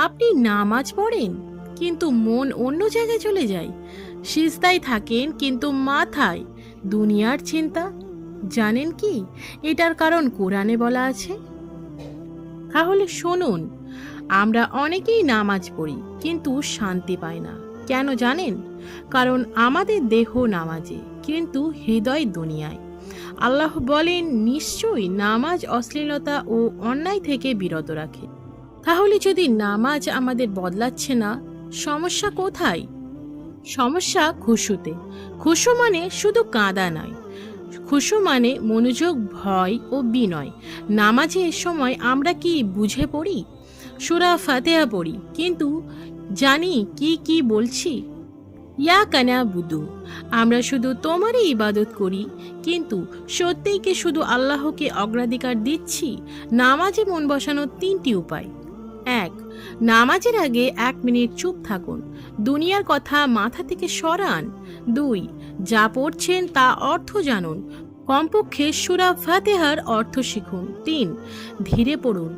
আপনি নামাজ পড়েন কিন্তু মন অন্য জায়গায় চলে যায়, সিজদায় থাকেন কিন্তু মাথায় দুনিয়ার চিন্তা। জানেন কি এটার কারণ কোরআনে বলা আছে? তাহলে শুনুন, আমরা অনেকেই নামাজ পড়ি কিন্তু শান্তি পাই না। কেন জানেন? কারণ আমাদের দেহ নামাজে কিন্তু হৃদয় দুনিয়ায়। আল্লাহ বলেন, নিশ্চয়ই নামাজ অশ্লীলতা ও অন্যায় থেকে বিরত রাখে। তাহলে যদি নামাজ আমাদের বদলাচ্ছে না, সমস্যা কোথায়? সমস্যা খুশুতে। খুশু মানে শুধু কাঁদা নয়, খুশু মানে মনোযোগ, ভয় ও বিনয়। নামাজের সময় আমরা কি বুঝে পড়ি? সূরা ফাতিহা পড়ি কিন্তু জানি কি কি বলছি? ইয়া কানা বুদু, আমরা শুধু তোমারই ইবাদত করি, কিন্তু সত্যিই কি শুধু আল্লাহকে অগ্রাধিকার দিচ্ছি? নামাজে মন বসানোর 3টি উপায়। 1. নামাজের আগে 1 মিনিট চুপ থাকুন, দুনিয়ার কথা মাথা থেকে সরান। 2. যা পড়ছেন তা অর্থ জানুন, কমপক্ষে সূরা ফাতিহার অর্থ শিখুন। 3. ধীরে পড়ুন,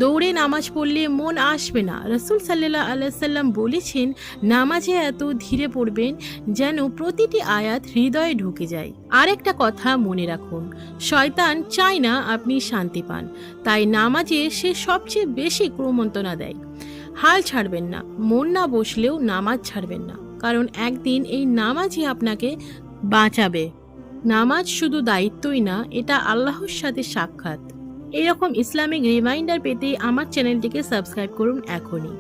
দৌড়ে নামাজ পড়লে মন আসবে না। রাসূল সাল্লাল্লাহু আলাইহি সাল্লাম বলেছেন, নামাজে এত ধীরে পড়বেন যেন প্রতিটি আয়াত হৃদয়ে ঢুকে যায়। আরেকটা কথা মনে রাখুন, শয়তান চায় না আপনি শান্তি পান, তাই নামাজে সে সবচেয়ে বেশি কুমন্ত্রণা দেয়। হাল ছাড়বেন না, মন না বসলেও নামাজ ছাড়বেন না, কারণ একদিন এই নামাজই আপনাকে বাঁচাবে। নামাজ শুধু দায়িত্বই না, এটা আল্লাহর সাথে সাক্ষাৎ। এরকম ইসলামিক রিমাইন্ডার পেতে আমার চ্যানেলটিকে সাবস্ক্রাইব করুন এখনই।